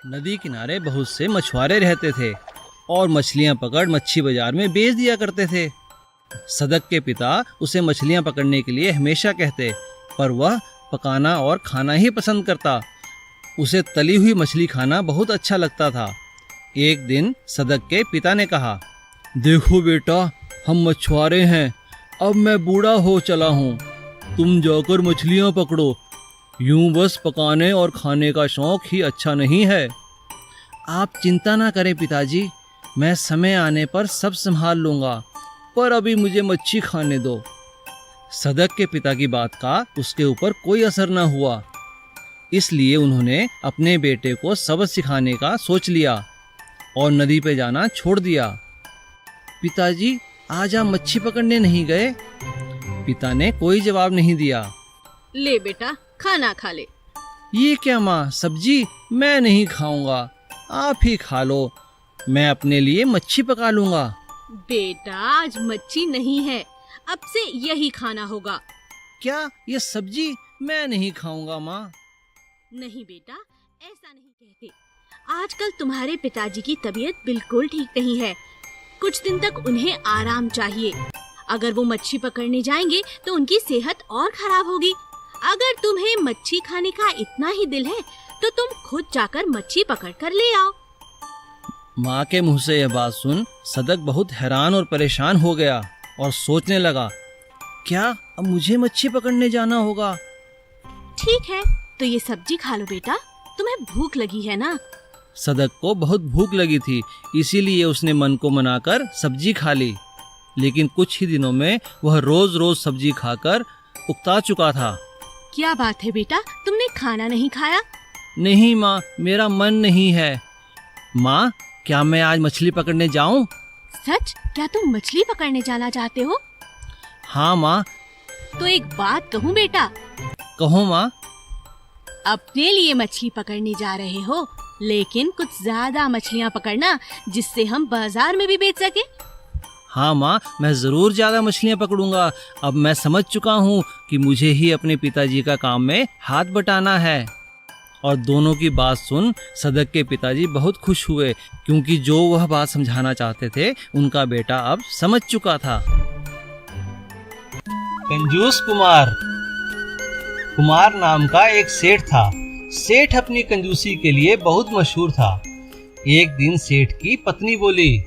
नदी किनारे बहुत से मछुआरे रहते थे और मछलियां पकड़ मच्छी बाजार में बेच दिया करते थे। सदक के पिता उसे मछलियां पकड़ने के लिए हमेशा कहते, पर वह पकाना और खाना ही पसंद करता। उसे तली हुई मछली खाना बहुत अच्छा लगता था। एक दिन सदक के पिता ने कहा, देखो बेटा, हम मछुआरे हैं, अब मैं बूढ़ा हो चला हूँ, तुम जाकर मछलियाँ पकड़ो। यूं बस पकाने और खाने का शौक ही अच्छा नहीं है। आप चिंता ना करें पिताजी, मैं समय आने पर सब संभाल लूँगा, पर अभी मुझे मच्छी खाने दो। सदक के पिता की बात का उसके ऊपर कोई असर न हुआ, इसलिए उन्होंने अपने बेटे को सबक सिखाने का सोच लिया और नदी पे जाना छोड़ दिया। पिताजी, आज आप मच्छी पकड़ने नहीं गए? पिता ने कोई जवाब नहीं दिया। ले बेटा, खाना खा ले। ये क्या माँ, सब्जी मैं नहीं खाऊंगा, आप ही खा लो, मैं अपने लिए मच्छी पका लूंगा। बेटा, आज मच्छी नहीं है, अब से यही खाना होगा। क्या ये सब्जी मैं नहीं खाऊंगा माँ? नहीं बेटा, ऐसा नहीं कहते। आजकल तुम्हारे पिताजी की तबीयत बिल्कुल ठीक नहीं है, कुछ दिन तक उन्हें आराम चाहिए। अगर वो मच्छी पकड़ने जाएंगे तो उनकी सेहत और खराब होगी। अगर तुम्हें मच्छी खाने का इतना ही दिल है तो तुम खुद जाकर मच्छी पकड़ कर ले आओ। माँ के मुंह से यह बात सुन सदक बहुत हैरान और परेशान हो गया और सोचने लगा, क्या अब मुझे मच्छी पकड़ने जाना होगा? ठीक है, तो ये सब्जी खा लो बेटा, तुम्हें भूख लगी है ना? सदक को बहुत भूख लगी थी, इसीलिए उसने मन को मनाकर सब्जी खा ली। लेकिन कुछ ही दिनों में वह रोज रोज सब्जी खाकर उकता चुका था। क्या बात है बेटा, तुमने खाना नहीं खाया? नहीं माँ, मेरा मन नहीं है। माँ, क्या मैं आज मछली पकड़ने जाऊँ? सच? क्या तुम मछली पकड़ने जाना चाहते हो? हाँ माँ। तो एक बात कहूँ बेटा? कहो माँ। अपने लिए मछली पकड़ने जा रहे हो, लेकिन कुछ ज्यादा मछलियाँ पकड़ना जिससे हम बाजार में भी बेच सके। हाँ माँ, मैं जरूर ज्यादा मछलियाँ पकड़ूंगा। अब मैं समझ चुका हूँ कि मुझे ही अपने पिताजी का काम में हाथ बटाना है। और दोनों की बात सुन सदक के पिताजी बहुत खुश हुए, क्योंकि जो वह बात समझाना चाहते थे उनका बेटा अब समझ चुका था। कंजूस कुमार। कुमार नाम का एक सेठ था। सेठ अपनी कंजूसी के लिए बहुत मशहूर था। एक दिन सेठ की पत्नी बोली,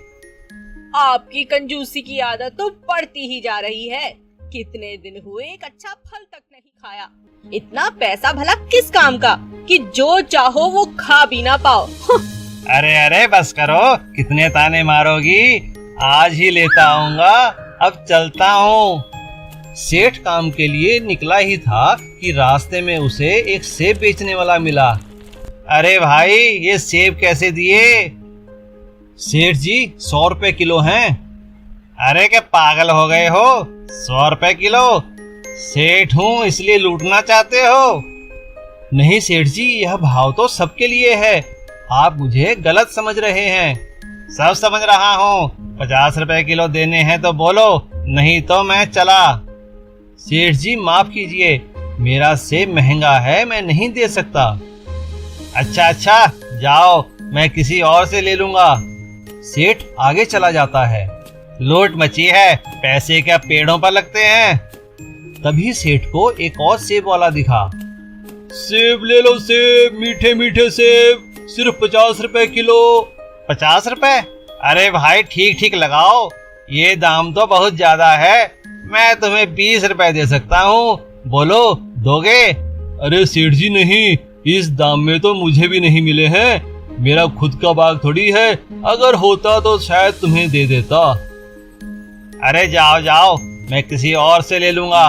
आपकी कंजूसी की आदत तो बढ़ती ही जा रही है। कितने दिन हुए एक अच्छा फल तक नहीं खाया। इतना पैसा भला किस काम का कि जो चाहो वो खा भी ना पाओ। अरे अरे बस करो, कितने ताने मारोगी, आज ही लेता आऊंगा, अब चलता हूँ। सेठ काम के लिए निकला ही था कि रास्ते में उसे एक सेब बेचने वाला मिला। अरे भाई, ये सेब कैसे दिए? सेठ जी, 100 रुपए किलो हैं। अरे क्या पागल हो गए हो, 100 रुपए किलो? सेठ हूँ इसलिए लूटना चाहते हो? नहीं सेठ जी, यह भाव तो सबके लिए है, आप मुझे गलत समझ रहे हैं। सब समझ रहा हूँ, 50 रुपए किलो देने हैं तो बोलो, नहीं तो मैं चला। सेठ जी माफ कीजिए, मेरा सेब महंगा है, मैं नहीं दे सकता। अच्छा, जाओ, मैं किसी और से ले लूंगा। सेठ आगे चला जाता है। लूट मची है, पैसे क्या पेड़ों पर लगते हैं? तभी सेठ को एक और सेब वाला दिखा। सेब ले लो, सेब, मीठे मीठे सेब, सिर्फ 50 रुपए किलो। 50 रुपए? अरे भाई ठीक लगाओ, ये दाम तो बहुत ज्यादा है, मैं तुम्हें 20 रुपए दे सकता हूँ, बोलो दोगे? अरे सेठ जी नहीं, इस दाम में तो मुझे भी नहीं मिले हैं, मेरा खुद का बाग थोड़ी है, अगर होता तो शायद तुम्हें दे देता। अरे जाओ, मैं किसी और से ले लूंगा।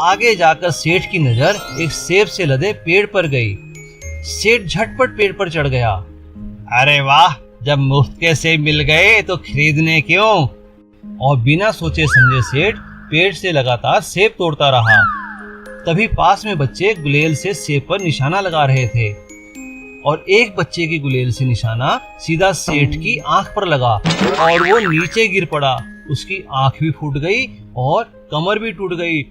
आगे जाकर सेठ की नजर एक सेब से लदे पेड़ पर गई। सेठ झटपट पेड़ पर चढ़ गया। अरे वाह, जब मुफ्त के सेब मिल गए तो खरीदने क्यों? और बिना सोचे समझे सेठ पेड़ से लगातार सेब तोड़ता रहा। तभी पास में बच्चे गुलेल से सेब पर निशाना लगा रहे थे और एक बच्चे की गुलेल से निशाना सीधा सेठ की आंख पर लगा और वो नीचे गिर पड़ा। उसकी आंख भी फूट गई और कमर भी टूट गई।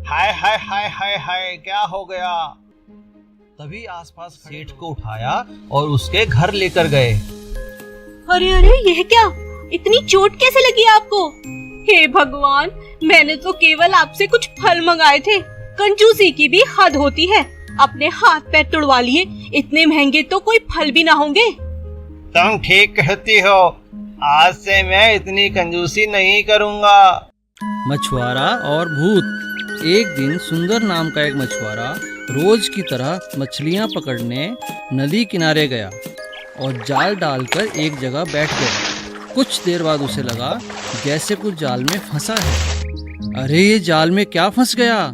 हाय हाय हाय हाय हाय, क्या हो गया? तभी आसपास सेठ को उठाया और उसके घर लेकर गए। अरे अरे, यह क्या? इतनी चोट कैसे लगी आपको? हे भगवान, मैंने तो केवल आपसे कुछ फल मंगाए थे। कंजूसी की भी हद होती है। अपने हाथ पैर तुड़वा लिए। इतने महंगे तो कोई फल भी ना होंगे। तुम ठीक कहती हो, आज से मैं इतनी कंजूसी नहीं करूँगा। मछुआरा और भूत। एक दिन सुंदर नाम का एक मछुआरा रोज की तरह मछलियां पकड़ने नदी किनारे गया और जाल डालकर एक जगह बैठ गया। कुछ देर बाद उसे लगा जैसे कुछ जाल में फंसा है। अरे, ये जाल में क्या फंस गया?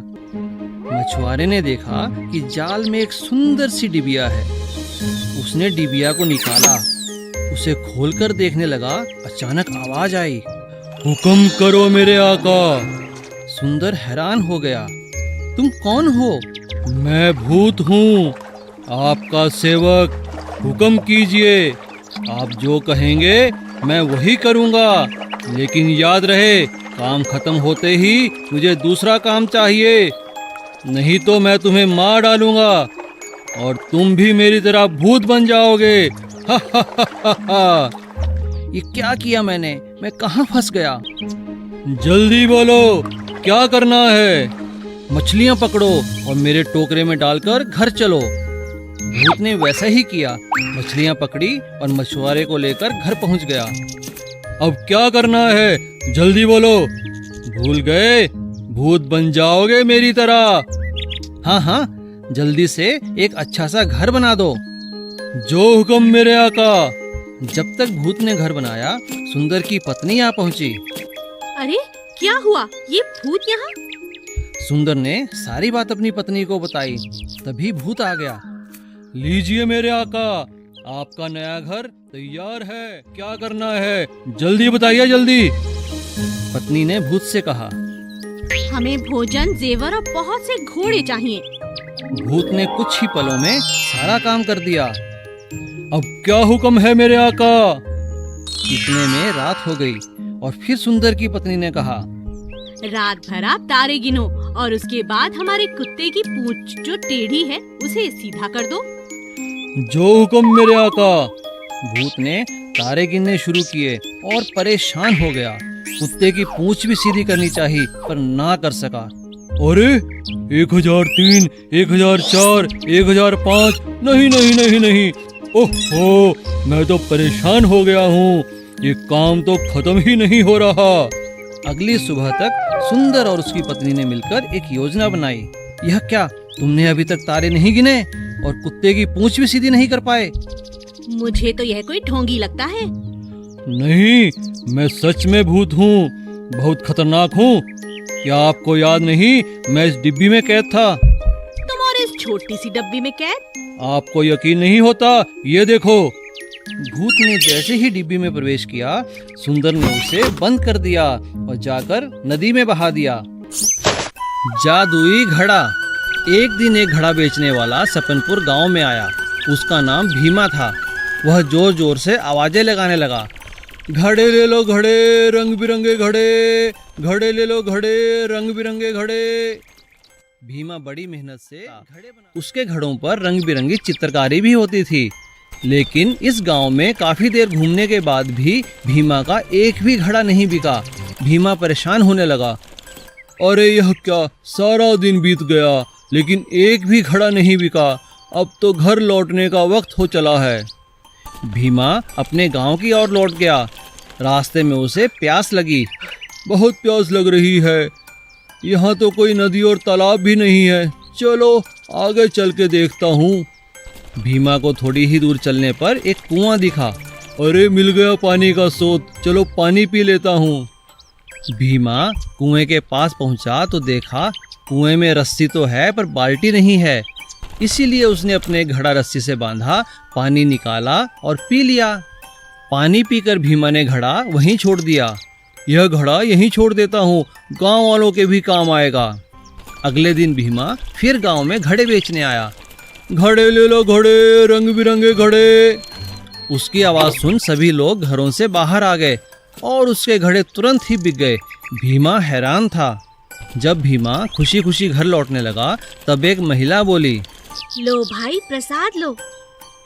मछुआरे ने देखा कि जाल में एक सुंदर सी डिबिया है। उसने डिबिया को निकाला। उसे खोलकर देखने लगा। अचानक आवाज आई, हुक्म करो मेरे आका। सुंदर हैरान हो गया। तुम कौन हो? मैं भूत हूँ, आपका सेवक। हुक्म कीजिए, आप जो कहेंगे मैं वही करूँगा। लेकिन याद रहे, काम खत्म होते ही मुझे दूसरा काम चाहिए, नहीं तो मैं तुम्हें मार डालूंगा और तुम भी मेरी तरह भूत बन जाओगे। हा हा हा हा हा। ये क्या किया मैंने? मैं कहाँ फंस गया? जल्दी बोलो, क्या करना है? मछलियाँ पकड़ो और मेरे टोकरे में डालकर घर चलो। भूत ने वैसा ही किया। मछलियाँ पकड़ी और मछुआरे को लेकर घर पहुँच गया। अब क्या करना है? जल्दी बोलो। भूल गए? भूत बन जाओगे मेरी तरह। हाँ हाँ, जल्दी से एक अच्छा सा घर बना दो। जो हुक्म मेरे आका। जब तक भूत ने घर बनाया, सुंदर की पत्नी आ पहुंची। अरे, क्या हुआ? ये भूत यहाँ? सुंदर ने सारी बात अपनी पत्नी को बताई। तभी भूत आ गया। लीजिए मेरे आका, आपका नया घर तैयार है। क्या करना है? जल्दी बताइए, जल्दी। पत्नी ने भूत से कहा, हमें भोजन, जेवर और बहुत से घोड़े चाहिए। भूत ने कुछ ही पलों में सारा काम कर दिया। अब क्या हुक्म है मेरे आका? इतने में रात हो गई और फिर सुंदर की पत्नी ने कहा, रात भर आप तारे गिनो और उसके बाद हमारे कुत्ते की पूंछ जो टेढ़ी है उसे सीधा कर दो। जो हुक्म मेरे आका। भूत ने तारे गिनने शुरू किए और परेशान हो गया। कुत्ते की पूंछ भी सीधी करनी चाहिए पर ना कर सका। अरे, 1003, 1004, 1005, नहीं नहीं नहीं नहीं। ओहो, मैं तो परेशान हो गया हूँ। ये काम तो खत्म ही नहीं हो रहा। अगली सुबह तक सुंदर और उसकी पत्नी ने मिलकर एक योजना बनाई। यह क्या, तुमने अभी तक तारे नहीं गिने और कुत्ते की पूंछ भी सीधी नहीं कर पाए? मुझे तो यह कोई ढोंगी लगता है। नहीं, मैं सच में भूत हूँ, बहुत खतरनाक हूँ। क्या आपको याद नहीं, मैं इस डिब्बी में कैद था। तुम और इस छोटी सी डब्बी में कैद? आपको यकीन नहीं होता? ये देखो। भूत ने जैसे ही डिब्बी में प्रवेश किया, सुंदर ने उसे बंद कर दिया और जाकर नदी में बहा दिया। जादुई घड़ा। एक दिन एक घड़ा बेचने वाला सपनपुर गांव में आया। उसका नाम भीमा था। वह जोर जोर से आवाजें लगाने लगा, घड़े ले लो घड़े, रंग बिरंगे घड़े, घड़े ले लो घड़े, रंग बिरंगे घड़े। भीमा बड़ी मेहनत से घड़े बना। उसके घड़ों पर रंग बिरंगी चित्रकारी भी होती थी। लेकिन इस गांव में काफी देर घूमने के बाद भी भीमा का एक भी घड़ा नहीं बिका। भीमा परेशान होने लगा। अरे, यह क्या, सारा दिन बीत गया लेकिन एक भी घड़ा नहीं बिका। अब तो घर लौटने का वक्त हो चला है। भीमा अपने गांव की ओर लौट गया। रास्ते में उसे प्यास लगी। बहुत प्यास लग रही है। यहाँ तो कोई नदी और तालाब भी नहीं है। चलो आगे चल के देखता हूँ। भीमा को थोड़ी ही दूर चलने पर एक कुआं दिखा। अरे, मिल गया पानी का स्रोत, चलो पानी पी लेता हूँ। भीमा कुएं के पास पहुंचा तो देखा कुएं में रस्सी तो है पर बाल्टी नहीं है। इसीलिए उसने अपने घड़ा रस्सी से बांधा, पानी निकाला और पी लिया। पानी पीकर भीमा ने घड़ा वहीं छोड़ दिया। यह घड़ा यहीं छोड़ देता हूँ, गांव वालों के भी काम आएगा। अगले दिन भीमा फिर गांव में घड़े बेचने आया। घड़े ले लो घड़े, रंग बिरंगे घड़े। उसकी आवाज़ सुन सभी लोग घरों से बाहर आ गए और उसके घड़े तुरंत ही बिक गए। भीमा हैरान था। जब भीमा खुशी खुशी घर लौटने लगा तब एक महिला बोली, लो भाई प्रसाद लो।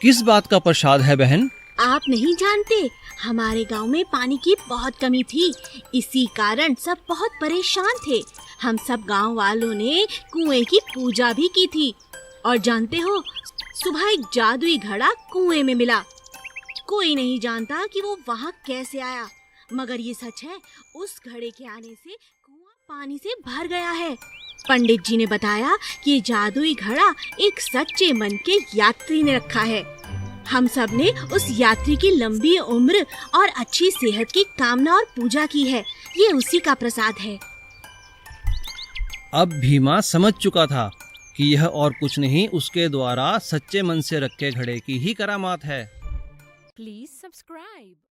किस बात का प्रसाद है बहन? आप नहीं जानते, हमारे गांव में पानी की बहुत कमी थी, इसी कारण सब बहुत परेशान थे। हम सब गांव वालों ने कुएं की पूजा भी की थी। और जानते हो, सुबह एक जादुई घड़ा कुएं में मिला। कोई नहीं जानता कि वो वहाँ कैसे आया, मगर ये सच है, उस घड़े के आने से कुआं पानी से भर गया है। पंडित जी ने बताया कि ये जादुई घड़ा एक सच्चे मन के यात्री ने रखा है। हम सब ने उस यात्री की लंबी उम्र और अच्छी सेहत की कामना और पूजा की है। ये उसी का प्रसाद है। अब भीमा समझ चुका था कि यह और कुछ नहीं, उसके द्वारा सच्चे मन से रखे घड़े की ही करामात है। Please subscribe.